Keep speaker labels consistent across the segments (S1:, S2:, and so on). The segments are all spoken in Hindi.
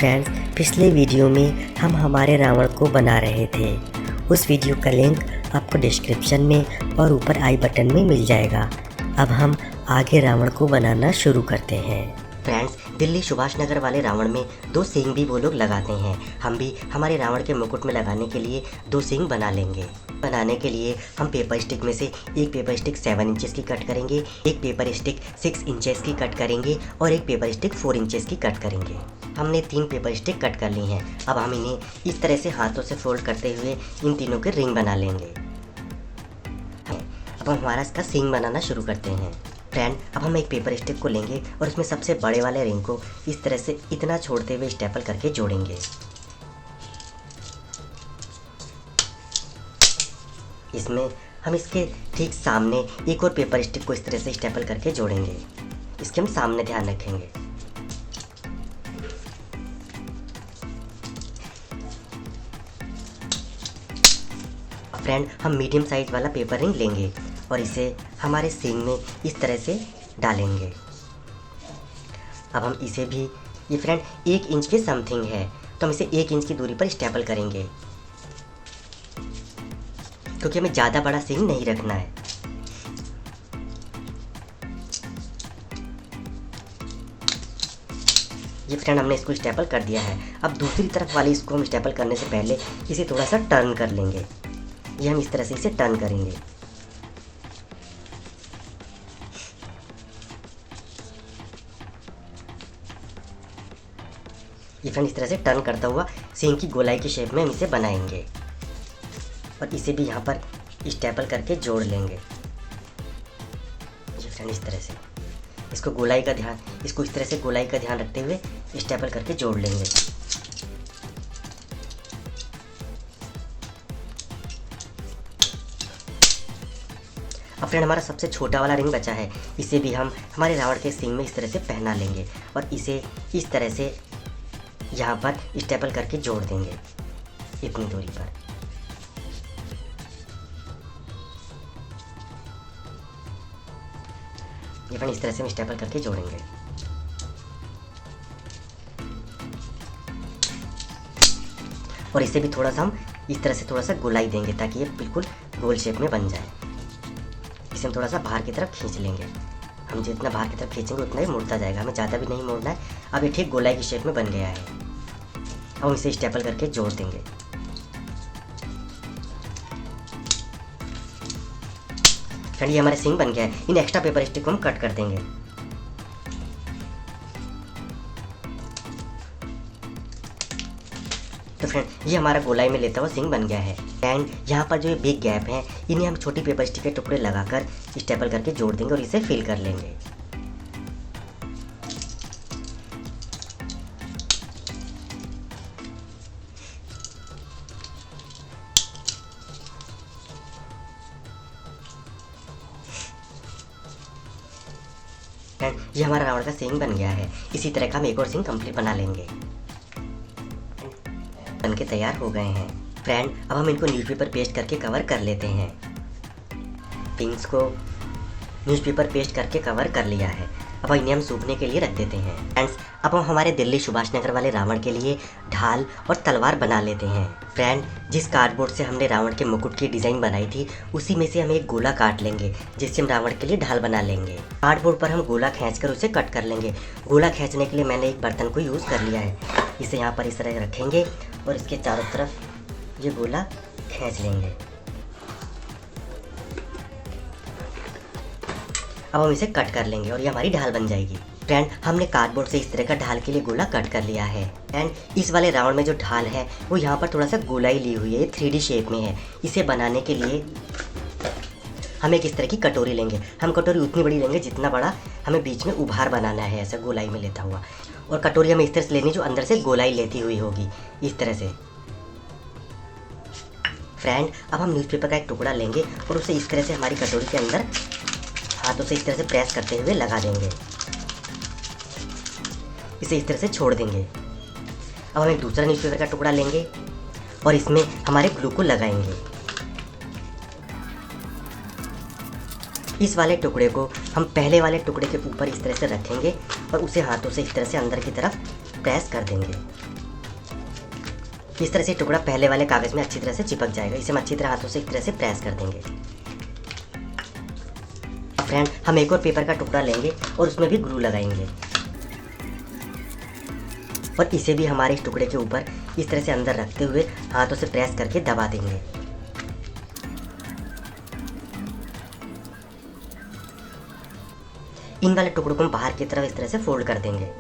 S1: फ्रेंड्स, पिछले वीडियो में हम हमारे रावण को बना रहे थे। उस वीडियो का लिंक आपको डिस्क्रिप्शन में और ऊपर आई बटन में मिल जाएगा। अब हम आगे रावण को बनाना शुरू करते हैं। फ्रेंड्स, दिल्ली सुभाष नगर वाले रावण में 2 सींग भी वो लोग लगाते हैं। हम भी हमारे रावण के मुकुट में लगाने के लिए 2 सींग बना लेंगे। बनाने के लिए हम पेपर स्टिक में से एक पेपर स्टिक 7 इंचेस की कट करेंगे, एक पेपर स्टिक 6 इंचेस की कट करेंगे और एक पेपर स्टिक 4 इंचेस की कट करेंगे। हमने 3 पेपर स्टिक कट कर ली हैं। अब हम इन्हें इस तरह से हाथों से फोल्ड करते हुए इन तीनों के रिंग बना लेंगे। अब हम हमारा इसका सींग बनाना शुरू करते हैं। फ्रेंड, अब हम एक पेपर स्टिक को लेंगे और उसमें सबसे बड़े वाले रिंग को इस तरह से इतना छोड़ते हुए स्टेपल करके जोड़ेंगे। इसमें हम इसके ठीक सामने एक और पेपर स्टिक को इस तरह से स्टेपल करके जोड़ेंगे। इसके हम सामने ध्यान रखेंगे। फ्रेंड, हम मीडियम साइज वाला पेपर रिंग लेंगे और इसे हमारे सींग में इस तरह से डालेंगे। अब हम इसे भी, ये फ्रेंड 1 इंच के समथिंग है, तो हम इसे 1 इंच की दूरी पर स्टेपल करेंगे क्योंकि हमें ज़्यादा बड़ा सींग नहीं रखना है। ये फ्रेंड हमने इसको स्टेपल कर दिया है। अब दूसरी तरफ वाली इसको हम स्टेपल करने से पहले इसे थोड़ा सा टर्न कर लेंगे। ये हम इस तरह से इसे टर्न करेंगे। ये फ्रेंड इस तरह से टर्न करता हुआ सींग की गोलाई की शेप में हम इसे बनाएंगे और इसे भी यहाँ पर स्टेपल करके जोड़ लेंगे। ये फ्रेंड इस तरह से इसको इस तरह से गोलाई का ध्यान रखते हुए स्टेपल करके जोड़ लेंगे। अब फ्रेंड, हमारा सबसे छोटा वाला रिंग बचा है, इसे भी हम हमारे रावण के सींग में इस तरह से पहना लेंगे और इसे इस तरह से यहाँ पर स्टेपल करके जोड़ देंगे इतनी दूरी पर। ये फ्रेंड इस तरह से हम स्टेपल करके जोड़ेंगे। और इसे भी थोड़ा सा हम इस तरह से थोड़ा सा गोलाई देंगे ताकि ये बिल्कुल गोल शेप में बन जाए। इसे हम थोड़ा सा बाहर की तरफ खींच लेंगे। हम जितना बाहर की तरफ खींचेंगे उतना ही मुड़ता जाएगा, हमें ज़्यादा भी नहीं मोड़ना है। अब ये ठीक गोलाई की शेप में बन गया है। अब हम इसे स्टेपल करके जोड़ देंगे। फ्रेंड, ये हमारे सींग बन गया है। इन एक्स्ट्रा पेपर स्टिक को हम कट कर देंगे। तो फ्रेंड, ये हमारा गोलाई में लेता हुआ सींग बन गया है। एंड यहाँ पर जो ये बिग गैप है, इन्हें हम छोटी पेपर स्टिक के टुकड़े लगाकर स्टेपल करके जोड़ देंगे और इसे फिल कर लेंगे। ये हमारा रावण का सींग बन गया है। इसी तरह का हम एक और सींग कंप्लीट बना लेंगे। बन के तैयार हो गए हैं। फ्रेंड, अब हम इनको न्यूज़पेपर पेस्ट करके कवर कर लेते हैं। पिंस को न्यूज़पेपर पेस्ट करके कवर कर लिया है। अब इन्हें हम सूखने के लिए रख देते हैं। फ्रेंड्स, अब हम हमारे दिल्ली सुभाष नगर वाले रावण के लिए ढाल और तलवार बना लेते हैं। फ्रेंड, जिस कार्डबोर्ड से हमने रावण के मुकुट की डिज़ाइन बनाई थी, उसी में से हम एक गोला काट लेंगे जिससे हम रावण के लिए ढाल बना लेंगे। कार्डबोर्ड पर हम गोला खींचकर उसे कट कर लेंगे। गोला खींचने के लिए मैंने एक बर्तन को यूज़ कर लिया है। इसे यहाँ पर इस तरह रखेंगे और इसके चारों तरफ ये गोला खींच लेंगे। अब हम इसे कट कर लेंगे और ये हमारी ढाल बन जाएगी। फ्रेंड, हमने कार्डबोर्ड से इस तरह का ढाल के लिए गोला कट कर लिया है। एंड इस वाले रावण में जो ढाल है वो यहाँ पर थोड़ा सा गोलाई ली हुई है, 3D शेप में है। इसे बनाने के लिए हम एक इस तरह की कटोरी लेंगे। हम कटोरी उतनी बड़ी लेंगे जितना बड़ा हमें बीच में उभार बनाना है, ऐसा गोलाई में लेता हुआ। और कटोरी हमें इस तरह से लेनी जो अंदर से गोलाई लेती हुई होगी, इस तरह से। फ्रेंड, अब हम न्यूज़पेपर का एक टुकड़ा लेंगे और उसे इस तरह से हमारी कटोरी के अंदर हाथों से इस तरह से प्रेस करते हुए लगा देंगे। इसे इस तरह से छोड़ देंगे। अब हम एक दूसरा न्यूज़पेपर का टुकड़ा लेंगे और इसमें हमारे ग्लू को लगाएंगे। इस वाले टुकड़े को हम पहले वाले टुकड़े के ऊपर इस तरह से रखेंगे और उसे हाथों से इस तरह से अंदर की तरफ प्रेस कर देंगे। इस तरह से टुकड़ा पहले वाले कागज़ में अच्छी तरह से चिपक जाएगा। इसे हम अच्छी तरह हाथों से एक तरह से प्रेस कर देंगे। फ्रेंड, हम एक और पेपर का टुकड़ा लेंगे और उसमें भी ग्लू लगाएंगे और इसे भी हमारे इस टुकड़े के ऊपर इस तरह से अंदर रखते हुए हाथों से प्रेस करके दबा देंगे। इन वाले टुकड़ों को हम बाहर की तरफ इस तरह से फोल्ड कर देंगे।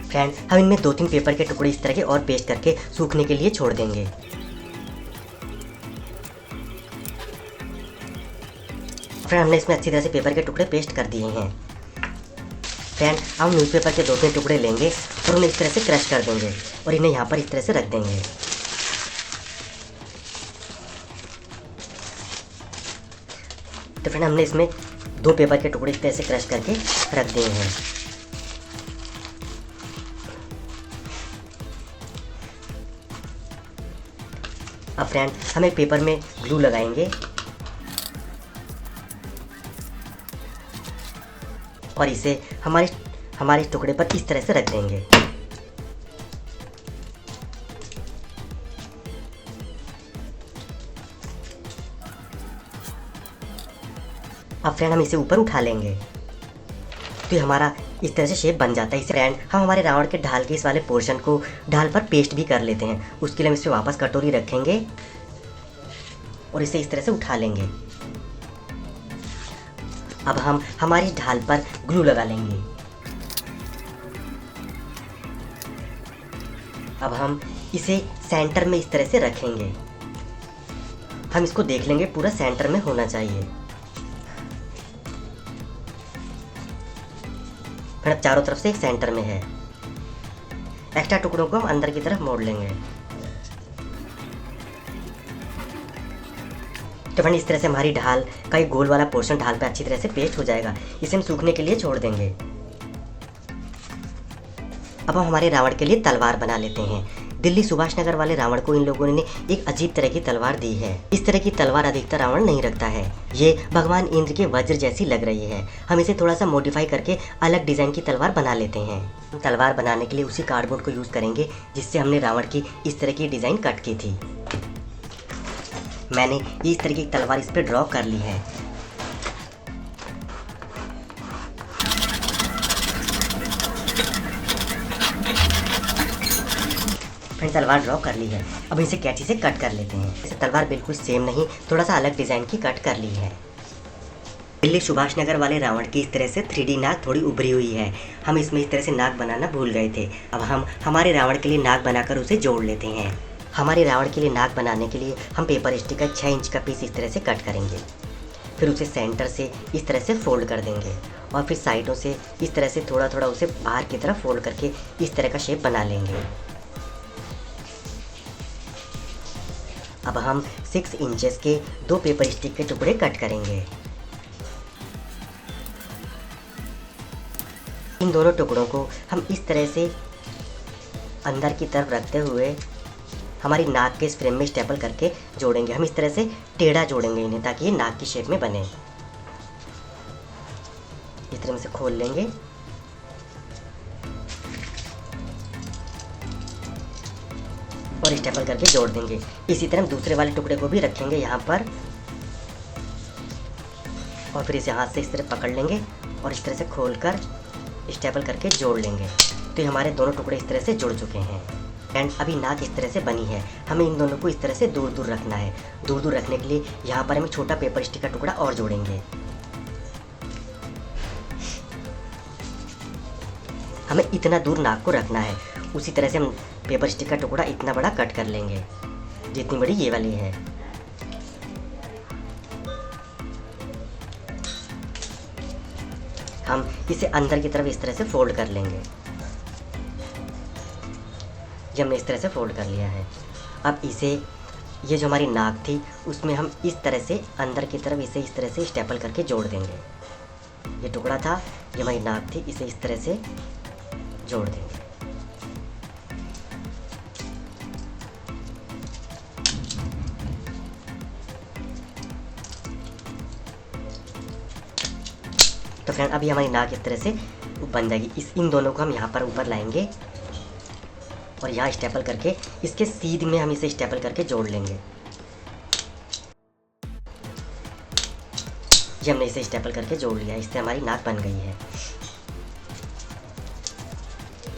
S1: फ्रेंड, हम इनमें 2-3 पेपर के टुकड़े इस तरह के और पेस्ट करके सूखने के लिए छोड़ देंगे। फ्रेंड, हमने इसमें अच्छी तरह से पेपर के टुकड़े पेस्ट कर दिए हैं। फ्रेंड, हम न्यूज़पेपर के 2-3 टुकड़े लेंगे और उन्हें इस तरह से क्रश कर देंगे और इन्हें यहाँ पर इस तरह से रख देंगे। तो फ्रेंड, हमने इसमें 2 पेपर के टुकड़े इस तरह से क्रश करके रख दिए हैं। अब फ्रेंड, हम एक पेपर में ग्लू लगाएंगे और इसे हमारे टुकड़े पर इस तरह से रख देंगे। अब फ्रेंड, हम इसे ऊपर उठा लेंगे तो ये हमारा इस तरह से शेप बन जाता है। इसे फ्रेंड, हम हमारे रावण के ढाल के इस वाले पोर्शन को ढाल पर पेस्ट भी कर लेते हैं। उसके लिए हम इसे वापस कटोरी रखेंगे और इसे इस तरह से उठा लेंगे। अब हम हमारी ढाल पर ग्लू लगा लेंगे। अब हम इसे सेंटर में इस तरह से रखेंगे। हम इसको देख लेंगे, पूरा सेंटर में होना चाहिए। फिर चारों तरफ से एक सेंटर में है। एक्स्ट्रा टुकड़ों को हम अंदर की तरफ मोड़ लेंगे। तो फ्रेंड, इस तरह से हमारी ढाल का एक गोल वाला पोर्शन ढाल पे अच्छी तरह से पेस्ट हो जाएगा। इसे हम सूखने के लिए छोड़ देंगे। अब हम हमारे रावण के लिए तलवार बना लेते हैं। दिल्ली सुभाष नगर वाले रावण को इन लोगों ने एक अजीब तरह की तलवार दी है। इस तरह की तलवार अधिकतर रावण नहीं रखता है। ये भगवान इंद्र के वज्र जैसी लग रही है। हम इसे थोड़ा सा मॉडिफाई करके अलग डिजाइन की तलवार बना लेते हैं। तलवार बनाने के लिए उसी कार्डबोर्ड को यूज करेंगे जिससे हमने रावण की इस तरह की डिजाइन कट की थी। मैंने इस तरह की तलवार इस पर ड्रॉ कर ली है। फ्रेंड, तलवार ड्रॉ कर ली है। अब इसे कैंची से कट कर लेते हैं। इसे तलवार बिल्कुल सेम नहीं, थोड़ा सा अलग डिजाइन की कट कर ली है। दिल्ली सुभाष नगर वाले रावण की इस तरह से 3D नाक थोड़ी उभरी हुई है। हम इसमें इस तरह से नाक बनाना भूल गए थे। अब हम हमारे रावण के लिए नाक बनाकर उसे जोड़ लेते हैं। हमारे रावण के लिए नाक बनाने के लिए हम पेपर स्टिक का 6 इंच का पीस इस तरह से कट करेंगे। फिर उसे सेंटर से इस तरह से फोल्ड कर देंगे और फिर साइडों से इस तरह से थोड़ा थोड़ा उसे बाहर की तरफ फोल्ड करके इस तरह का शेप बना लेंगे। अब हम 6 इंचेस के 2 पेपर स्टिक के टुकड़े कट करेंगे। इन दोनों टुकड़ों को हम इस तरह से अंदर की तरफ रखते हुए हमारी नाक के इस फ्रेम में स्टेपल करके जोड़ेंगे। हम इस तरह से टेढ़ा जोड़ेंगे इन्हें ताकि ये नाक की शेप में बने। इस तरह से खोल लेंगे और स्टेपल करके जोड़ देंगे। इसी तरह हम दूसरे वाले टुकड़े को भी रखेंगे यहाँ पर और फिर इसे हाथ से इस तरह पकड़ लेंगे और इस तरह से खोलकर स्टेपल करके जोड़ लेंगे। तो ये हमारे दोनों टुकड़े इस तरह से जुड़ चुके हैं। एंड अभी नाक इस तरह से बनी है। हमें इन दोनों को इस तरह से दूर दूर रखना है। दूर दूर रखने के लिए यहाँ पर हम छोटा पेपर स्टिक का टुकड़ा और जोड़ेंगे। हमें इतना दूर नाक को रखना है। उसी तरह से हम पेपर स्टिक का टुकड़ा इतना बड़ा कट कर लेंगे जितनी बड़ी ये वाली है। हम इसे अंदर की तरफ इस तरह से फोल्ड कर लेंगे। ये हमने इस तरह से फोल्ड कर लिया है। अब इसे ये जो हमारी नाक थी उसमें हम इस तरह से अंदर की तरफ इसे इस तरह से स्टेपल करके जोड़ देंगे। ये टुकड़ा था, ये हमारी नाक थी, इसे इस तरह से जोड़ देंगे। तो फ्रेंड अभी हमारी नाक इस तरह से बन जाएगी। इन दोनों को हम यहाँ पर ऊपर लाएंगे और यहाँ स्टेपल करके इसके सीध में हम इसे स्टेपल करके जोड़ लेंगे। ये हमने इसे स्टेपल करके जोड़ लिया, इससे हमारी नाक बन गई है।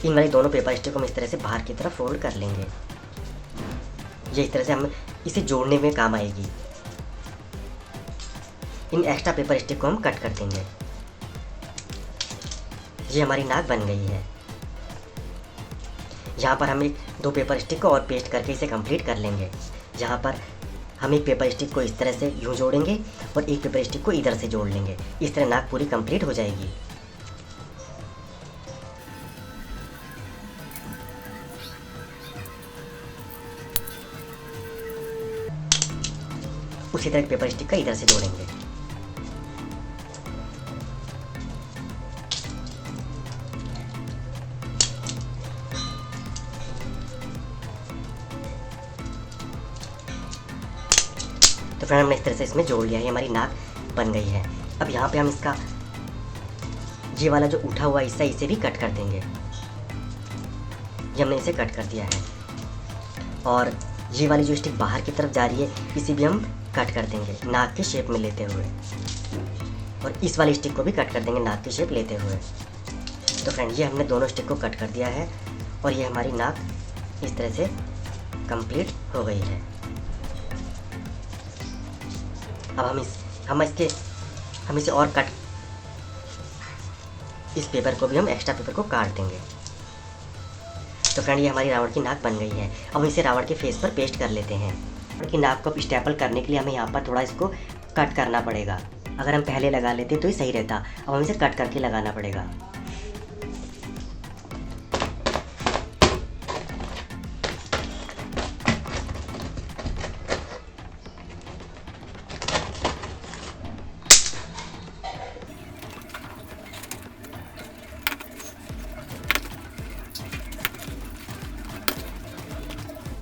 S1: इन वाली दोनों पेपर स्टिक को हम इस तरह से बाहर की तरफ फोल्ड कर लेंगे। ये इस तरह से हम इसे जोड़ने में काम आएगी। इन एक्स्ट्रा पेपर स्टिक को हम कट कर देंगे। ये हमारी नाक बन गई है। यहाँ पर हम एक 2 पेपर स्टिक को और पेस्ट करके इसे कंप्लीट कर लेंगे। यहाँ पर हम एक पेपर स्टिक को इस तरह से यूँ जोड़ेंगे और एक पेपर स्टिक को इधर से जोड़ लेंगे। इस तरह नाक पूरी कंप्लीट हो जाएगी। उसी तरह पेपर स्टिक का इधर से जोड़ेंगे। तो फ्रेंड हमने इस तरह से इसमें जोड़ लिया है, हमारी नाक बन गई है। अब यहाँ पे हम इसका ये वाला जो उठा हुआ हिस्सा इसे भी कट कर देंगे। ये हमने इसे कट कर दिया है और ये वाली जो स्टिक बाहर की तरफ जा रही है इसे भी हम कट कर देंगे नाक के शेप में लेते हुए, और इस वाली स्टिक को भी कट कर देंगे नाक की शेप लेते हुए। तो फ्रेंड ये हमने दोनों स्टिक को कट कर दिया है और ये हमारी नाक इस तरह से कंप्लीट हो गई है। अब हम इसे और कट, इस पेपर को भी हम एक्स्ट्रा पेपर को काट देंगे। तो फ्रेंड ये हमारी रावण की नाक बन गई है। अब इसे रावण के फेस पर पेस्ट कर लेते हैं। रावण की नाक को स्टेपल करने के लिए हमें यहाँ पर थोड़ा इसको कट करना पड़ेगा। अगर हम पहले लगा लेते तो ये सही रहता, अब हमें इसे कट करके लगाना पड़ेगा।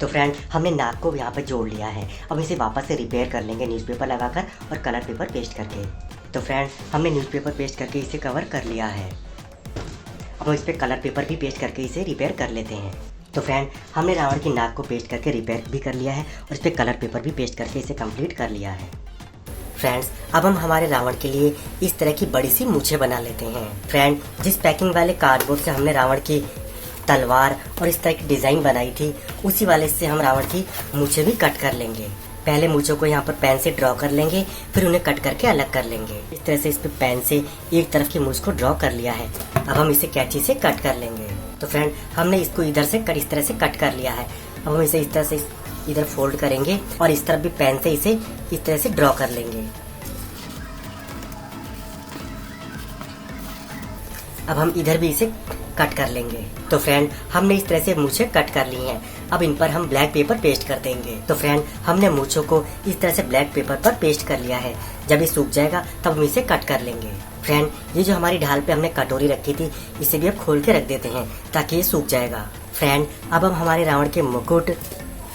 S1: तो फ्रेंड हमने नाक को यहाँ पर जोड़ लिया है। अब इसे वापस से रिपेयर कर लेंगे न्यूज़पेपर लगाकर और कलर पेपर पेस्ट करके। तो फ्रेंड हमने न्यूज़पेपर पेस्ट करके इसे कवर कर लिया है। अब हम इस पर कलर पेपर भी पेस्ट करके इसे रिपेयर कर लेते हैं। तो फ्रेंड हमने रावण की नाक को पेस्ट करके रिपेयर भी कर लिया है और इस पर कलर पेपर भी पेस्ट करके इसे कंप्लीट कर लिया है। फ्रेंड्स अब हम हमारे रावण के लिए इस तरह की बड़ी सी मूछें बना लेते हैं। फ्रेंड जिस पैकिंग वाले कार्डबोर्ड से हमने रावण की तलवार और इस तरह की डिज़ाइन बनाई थी, उसी वाले से हम रावण की मूछें भी कट कर लेंगे। पहले मूछों को यहाँ पर पेन से ड्रॉ कर लेंगे, फिर उन्हें कट करके अलग कर लेंगे। इस तरह से इस पे पेन से एक तरफ की मूछ को ड्रॉ कर लिया है। अब हम इसे कैंची से कट कर लेंगे। तो फ्रेंड हमने इसको इधर से इस तरह से कट कर लिया है। अब हम इसे इस तरह से इधर फोल्ड करेंगे और इस तरफ भी पेन से इसे इस तरह से ड्रॉ कर लेंगे। अब हम इधर भी इसे कट कर लेंगे। तो फ्रेंड हमने इस तरह से मूछें कट कर ली हैं। अब इन पर हम ब्लैक पेपर पेस्ट कर देंगे। तो फ्रेंड हमने मूछों को इस तरह से ब्लैक पेपर पर पेस्ट कर लिया है। जब ये सूख जाएगा तब हम इसे कट कर लेंगे। फ्रेंड ये जो हमारी ढाल पे हमने कटोरी रखी थी इसे भी अब खोल के रख देते हैं ताकि ये सूख जाएगा। फ्रेंड अब हम हमारे रावण के मुकुट,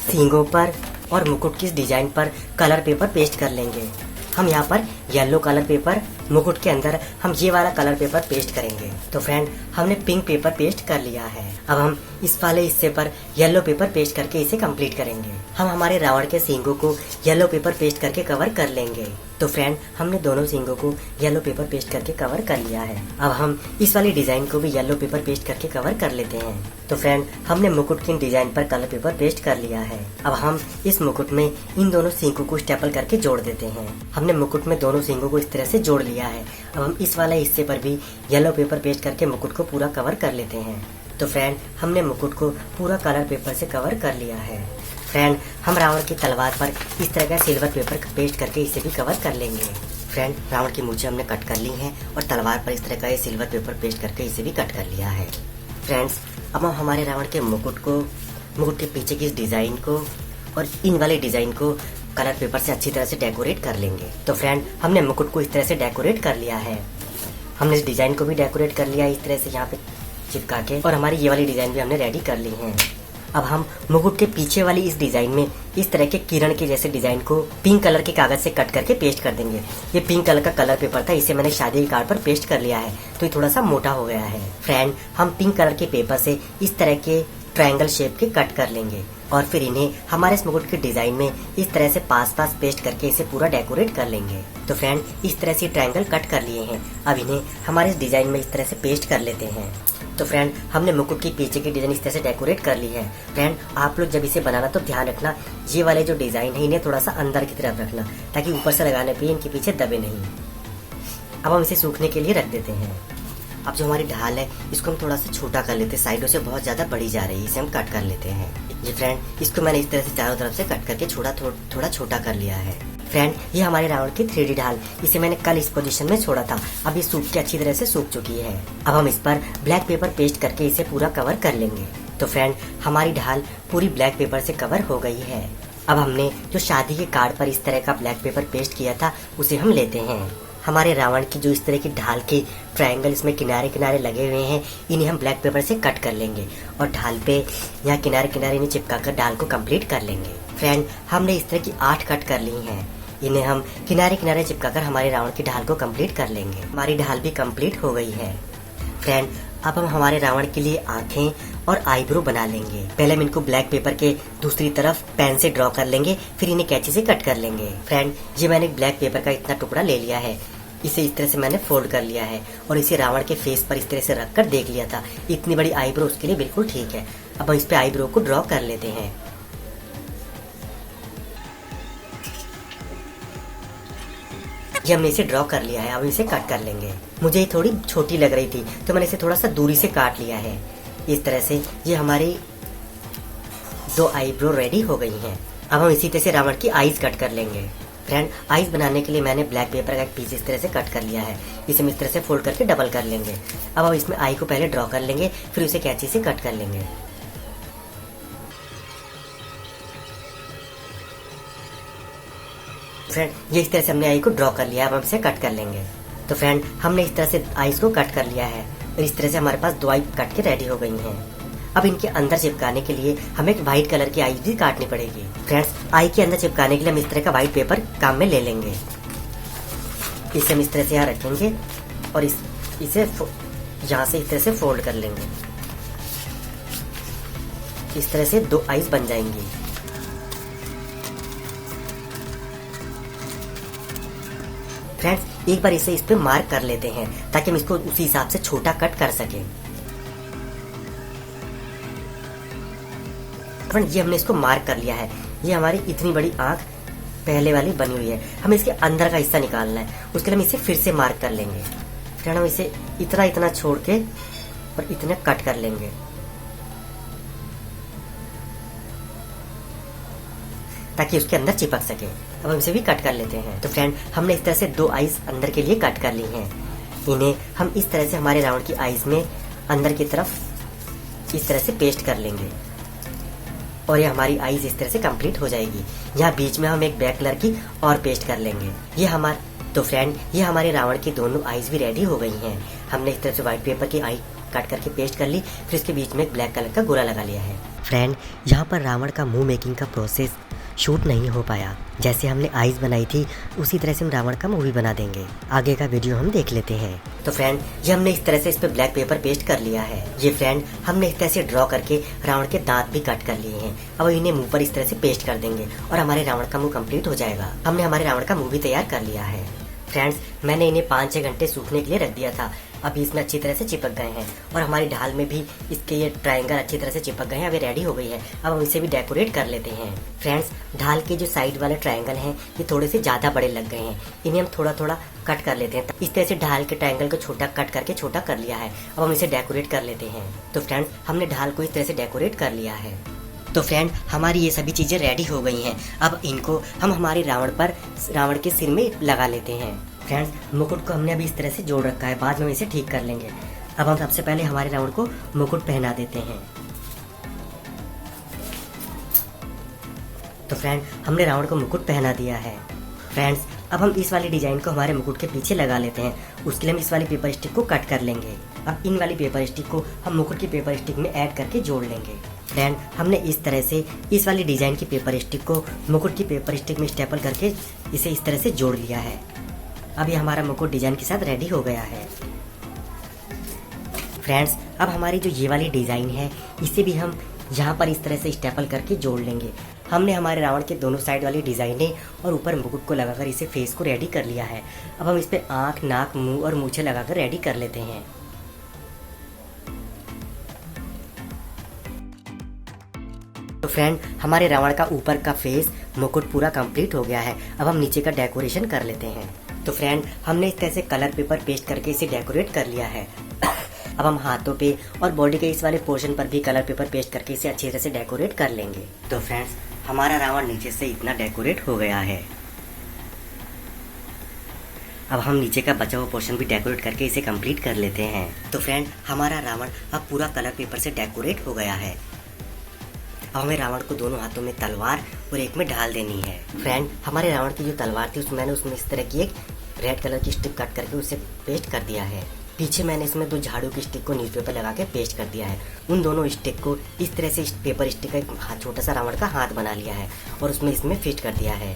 S1: सींगों पर और मुकुट की डिजाइन पर कलर पेपर पेस्ट कर लेंगे। हम यहाँ पर येलो कलर पेपर, मुकुट के अंदर हम ये वाला कलर पेपर पेस्ट करेंगे। तो फ्रेंड हमने पिंक पेपर पेस्ट कर लिया है। अब हम इस वाले हिस्से पर येलो पेपर पेस्ट करके इसे कंप्लीट करेंगे। हम हमारे रावण के सींगों को येलो पेपर पेस्ट करके कवर कर लेंगे। तो फ्रेंड हमने दोनों सींगों को येलो पेपर पेस्ट करके कवर कर लिया है। अब हम इस वाली डिजाइन को भी येलो पेपर पेस्ट करके कवर कर लेते हैं। तो फ्रेंड हमने मुकुट की डिजाइन पर कलर पेपर पेस्ट कर लिया है। अब हम इस मुकुट में इन दोनों सींगों को स्टेपल करके जोड़ देते हैं। हमने मुकुट में दोनों सींगों को इस तरह से जोड़ लिया है। अब हम इस वाले हिस्से पर भी येलो पेपर पेस्ट करके मुकुट को पूरा कवर कर लेते हैं। तो फ्रेंड हमने मुकुट को पूरा कलर पेपर से कवर कर लिया है। फ्रेंड हम रावण की तलवार पर इस तरह का सिल्वर पेपर पेस्ट करके इसे भी कवर कर लेंगे। फ्रेंड रावण की मूछें हमने कट कर ली हैं और तलवार पर इस तरह का ये सिल्वर पेपर पेस्ट करके इसे भी कट कर लिया है। फ्रेंड्स अब हम हमारे रावण के मुकुट के पीछे की इस डिजाइन को और इन वाले डिजाइन को कलर पेपर से अच्छी तरह से डेकोरेट कर लेंगे। तो फ्रेंड हमने मुकुट को इस तरह से डेकोरेट कर लिया है। हमने इस डिजाइन को भी डेकोरेट कर लिया इस तरह से यहाँ पे चिपका के, और हमारी ये वाली डिजाइन भी हमने रेडी कर ली है। अब हम मुकुट के पीछे वाली इस डिजाइन में इस तरह के किरण के जैसे डिजाइन को पिंक कलर के कागज से कट करके पेस्ट कर देंगे। ये पिंक कलर का कलर पेपर था, इसे मैंने शादी के कार्ड पर पेस्ट कर लिया है, तो ये थोड़ा सा मोटा हो गया है। फ्रेंड, हम पिंक कलर के पेपर से इस तरह के ट्रायंगल शेप के कट कर लेंगे और फिर इन्हें हमारे इस मुकुट के डिजाइन में इस तरह से पास पास पेस्ट करके इसे पूरा डेकोरेट कर लेंगे। तो फ्रेंड, इस तरह से ट्रायंगल कट कर लिए हैं। अब इन्हें हमारे इस डिजाइन में इस तरह से पेस्ट कर लेते हैं। तो फ्रेंड, हमने मुकुट के पीछे की डिजाइन इस तरह से डेकोरेट कर ली है। फ्रेंड, आप लोग जब इसे बनाना तो ध्यान रखना, ये वाले जो डिजाइन है इन्हें थोड़ा सा अंदर की तरफ रखना, ताकि ऊपर से लगाने पे इनके पीछे दबे नहीं। अब हम इसे सूखने के लिए रख देते हैं। अब जो हमारी ढाल है इसको हम थोड़ा सा छोटा कर लेते हैं, साइडों से बहुत ज्यादा बड़ी जा रही है, इसे हम कट कर लेते हैं। ये फ्रेंड, इसको मैंने इस तरह से चारों तरफ से कट करके थोड़ा छोटा कर लिया है। फ्रेंड, ये हमारे रावण की 3D ढाल, इसे मैंने कल इस पोजीशन में छोड़ा था, अब ये सूख के अच्छी तरह से सूख चुकी है। अब हम इस पर ब्लैक पेपर पेस्ट करके इसे पूरा कवर कर लेंगे। तो फ्रेंड, हमारी ढाल पूरी ब्लैक पेपर से कवर हो गई है। अब हमने जो शादी के कार्ड पर इस तरह का ब्लैक पेपर पेस्ट किया था उसे हम लेते हैं। हमारे रावण की जो इस तरह की ढाल के ट्रायंगल इसमें किनारे किनारे लगे हुए हैं, इन्हें हम ब्लैक पेपर से कट कर लेंगे और ढाल पे यहाँ किनारे किनारे इन्हें चिपका कर ढाल को कंप्लीट कर लेंगे। फ्रेंड, हमने इस तरह की 8 कट कर ली हैं, इन्हें हम किनारे किनारे चिपका कर हमारे रावण की ढाल को कंप्लीट कर लेंगे। हमारी ढाल भी कंप्लीट हो गई है। फ्रेंड, अब हम हमारे रावण के लिए आंखें और आईब्रो बना लेंगे। पहले हम इनको ब्लैक पेपर के दूसरी तरफ पेन से ड्रॉ कर लेंगे, फिर इन्हें कैंची से कट कर लेंगे। फ्रेंड, ये मैंने ब्लैक पेपर का इतना टुकड़ा ले लिया है, इसे इस तरह से मैंने फोल्ड कर लिया है और इसे रावण के फेस पर इस तरह से रखकर देख लिया था, इतनी बड़ी आईब्रो उसके लिए बिल्कुल ठीक है। अब हम इस पे आईब्रो को ड्रॉ कर लेते हैं। ये हमने इसे ड्रॉ कर लिया है, अब इसे कट कर लेंगे। मुझे ये थोड़ी छोटी लग रही थी तो मैंने इसे थोड़ा सा दूरी से काट लिया है। इस तरह से ये हमारी 2 आईब्रो रेडी हो गई हैं। अब हम इसी तरह से रावण की आईज कट कर लेंगे। फ्रेंड, आईज बनाने के लिए मैंने ब्लैक पेपर का एक पीस इस तरह से कट कर लिया है, इसे हम इस तरह से फोल्ड करके डबल कर लेंगे। अब हम इसमें आई को पहले ड्रॉ कर लेंगे, फिर उसे कैंची से कट कर लेंगे। फ्रेंड, ये इस तरह से हमने आई को ड्रॉ कर लिया, अब हम इसे कट कर लेंगे। तो फ्रेंड, हमने इस तरह से आईज को कट कर लिया है और इस तरह से हमारे पास 2 आई कट के रेडी हो गई हैं। अब इनके अंदर चिपकाने के लिए हमें एक व्हाइट कलर की आई भी काटनी पड़ेगी। फ्रेंड्स, आई के अंदर चिपकाने के लिए हम इस तरह का व्हाइट पेपर काम में ले लेंगे। इसे हम इस तरह से यहाँ रखेंगे और इसे यहाँ से इस तरह से फोल्ड कर लेंगे। इस तरह से 2 आईज बन जाएंगी। फ्रेंड्स, एक बार इसे इस पे मार्क कर लेते हैं ताकि हम इसको उसी हिसाब से छोटा कट कर सकें। फ्रेंड, ये हमने इसको मार्क कर लिया है। ये हमारी इतनी बड़ी आंख पहले वाली बनी हुई है, हमें इसके अंदर का हिस्सा निकालना है, उसके लिए हम इसे फिर से मार्क कर लेंगे। फ्रेंड, हम इसे इतना छोड़ के और इतने कट कर लेंगे ताकि उसके अंदर चिपक सके। अब हम इसे भी कट कर लेते हैं। तो फ्रेंड, हमने इस तरह से 2 आईज अंदर के लिए कट कर ली हैं। इन्हें हम इस तरह से हमारे रावण की आईज में अंदर की तरफ इस तरह से पेस्ट कर लेंगे और ये हमारी आईज इस तरह से कंप्लीट हो जाएगी। यहाँ बीच में हम एक ब्लैक कलर की और पेस्ट कर लेंगे। तो फ्रेंड, ये हमारे रावण की दोनों आईज भी रेडी हो गई हैं। हमने इस तरह से व्हाइट पेपर की आई कट करके पेस्ट कर ली, फिर इसके बीच में एक ब्लैक कलर का गोला लगा लिया है। फ्रेंड, यहाँ पर रावण का मुंह मेकिंग का प्रोसेस शूट नहीं हो पाया। जैसे हमने आईज बनाई थी उसी तरह से हम रावण का मुंह भी बना देंगे। आगे का वीडियो हम देख लेते हैं। तो फ्रेंड, ये हमने इस तरह से इस पे ब्लैक पेपर पेस्ट कर लिया है। ये फ्रेंड, हमने इस तरह से ड्रॉ करके रावण के दांत भी कट कर लिए हैं। अब इन्हें मुंह पर इस तरह से पेस्ट कर देंगे और हमारे रावण का मुंह कंप्लीट हो जाएगा। हमने हमारे रावण का मुंह भी तैयार कर लिया है। फ्रेंड्स, मैंने इन्हें 5-6 घंटे सूखने के लिए रख दिया था। अभी इसमें अच्छी तरह से चिपक गए हैं और हमारी ढाल में भी इसके ये ट्रायंगल अच्छी तरह से चिपक गए हैं। अभी रेडी हो गई है। अब हम इसे भी डेकोरेट कर लेते हैं। फ्रेंड्स, ढाल के जो साइड वाले ट्रायंगल हैं ये थोड़े से ज्यादा बड़े लग गए हैं, इन्हें हम थोड़ा कट कर लेते हैं। इस तरह से ढाल के ट्रायंगल को छोटा कट करके छोटा कर लिया है। अब हम इसे डेकोरेट कर लेते हैं। तो फ्रेंड्स, हमने ढाल को इस तरह से डेकोरेट कर लिया है। तो फ्रेंड, हमारी ये सभी चीजें रेडी हो गई हैं। अब इनको हम हमारे रावण के सिर में लगा लेते हैं। फ्रेंड्स, मुकुट को हमने अभी इस तरह से जोड़ रखा है, बाद में हम इसे ठीक कर लेंगे। अब हम सबसे पहले हमारे रावण को मुकुट पहना देते हैं। तो फ्रेंड, हमने रावण को मुकुट पहना दिया है। फ्रेंड्स, अब हम इस वाली डिजाइन को हमारे मुकुट के पीछे लगा लेते हैं। उसके लिए हम इस वाली पेपर स्टिक को कट कर लेंगे। अब इन वाली पेपर स्टिक को हम मुकुट की पेपर स्टिक में ऐड करके जोड़ लेंगे। फ्रेंड, हमने इस तरह से इस वाली डिजाइन की पेपर स्टिक को मुकुट की पेपर स्टिक में स्टेपल करके इसे इस तरह से जोड़ लिया है। अब ये हमारा मुकुट डिजाइन के साथ रेडी हो गया है। फ्रेंड्स, अब हमारी जो ये वाली डिजाइन है इसे भी हम यहाँ पर इस तरह से स्टेपल करके जोड़ लेंगे। हमने हमारे रावण के दोनों साइड वाली डिजाइनें और ऊपर मुकुट को लगाकर इसे फेस को रेडी कर लिया है। अब हम इस पे आँख, नाक, मुंह और मूछें लगाकर रेडी कर लेते हैं। तो फ्रेंड, हमारे रावण का ऊपर का फेस मुकुट पूरा कंप्लीट हो गया है। अब हम नीचे का डेकोरेशन कर लेते हैं। तो फ्रेंड, हमने इस तरह से कलर पेपर पेस्ट करके इसे डेकोरेट कर लिया है। अब हम हाथों पे और बॉडी के इस वाले पोर्शन पर भी कलर पेपर पेस्ट करके इसे अच्छी तरह से डेकोरेट कर लेंगे। तो फ्रेंड्स, हमारा रावण नीचे से इतना डेकोरेट हो गया है। अब हम नीचे का बचा हुआ पोर्शन भी डेकोरेट करके इसे कंप्लीट कर लेते हैं। तो फ्रेंड, हमारा रावण अब पूरा कलर पेपर से डेकोरेट हो गया है। अब हमें रावण को दोनों हाथों में तलवार और एक में ढाल देनी है। फ्रेंड, हमारे रावण की जो तलवार थी मैंने उसमें इस तरह की एक रेड कलर की स्टिक कट करके उसे पेस्ट कर दिया है। पीछे मैंने इसमें 2 झाड़ू की स्टिक को न्यूज़पेपर लगा के पेस्ट कर दिया है। उन दोनों स्टिक को इस तरह से पेपर स्टिक का एक छोटा सा रावण का हाथ बना लिया है और उसमें इसमें फिट कर दिया है।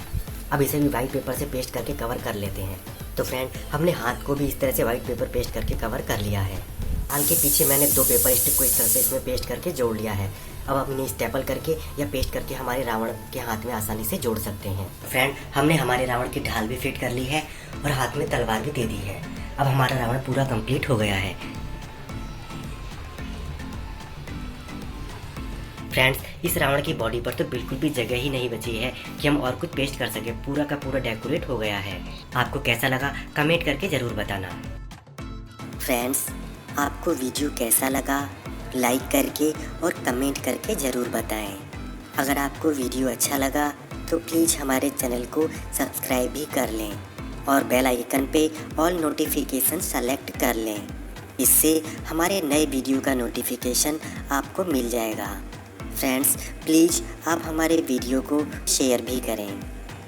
S1: अब इसे भी व्हाइट पेपर से पेस्ट करके कवर कर लेते हैं। तो फ्रेंड, हमने हाथ को भी इस तरह से व्हाइट पेपर पेस्ट करके कवर कर लिया है। हाल के पीछे मैंने 2 पेपर स्टिक को इस तरह से इसमें पेस्ट करके जोड़ लिया है। अब हम इन्हें स्टेपल करके या पेस्ट करके हमारे रावण के हाथ में आसानी से जोड़ सकते हैं। फ्रेंड, हमने हमारे रावण की ढाल भी फिट कर ली है और हाथ में तलवार भी दे दी है। अब हमारा रावण पूरा कंप्लीट हो गया है। फ्रेंड्स, इस रावण की बॉडी पर तो बिल्कुल भी जगह ही नहीं बची है कि हम और कुछ पेस्ट कर सके। पूरा का पूरा डेकोरेट हो गया है। आपको कैसा लगा कमेंट करके ज़रूर बताना।
S2: फ्रेंड्स, आपको वीडियो कैसा लगा लाइक करके और कमेंट करके ज़रूर बताएं। अगर आपको वीडियो अच्छा लगा तो प्लीज़ हमारे चैनल को सब्सक्राइब भी कर लें और बेल आइकन पे ऑल नोटिफिकेशन सेलेक्ट कर लें। इससे हमारे नए वीडियो का नोटिफिकेशन आपको मिल जाएगा। फ्रेंड्स, प्लीज़ आप हमारे वीडियो को शेयर भी करें।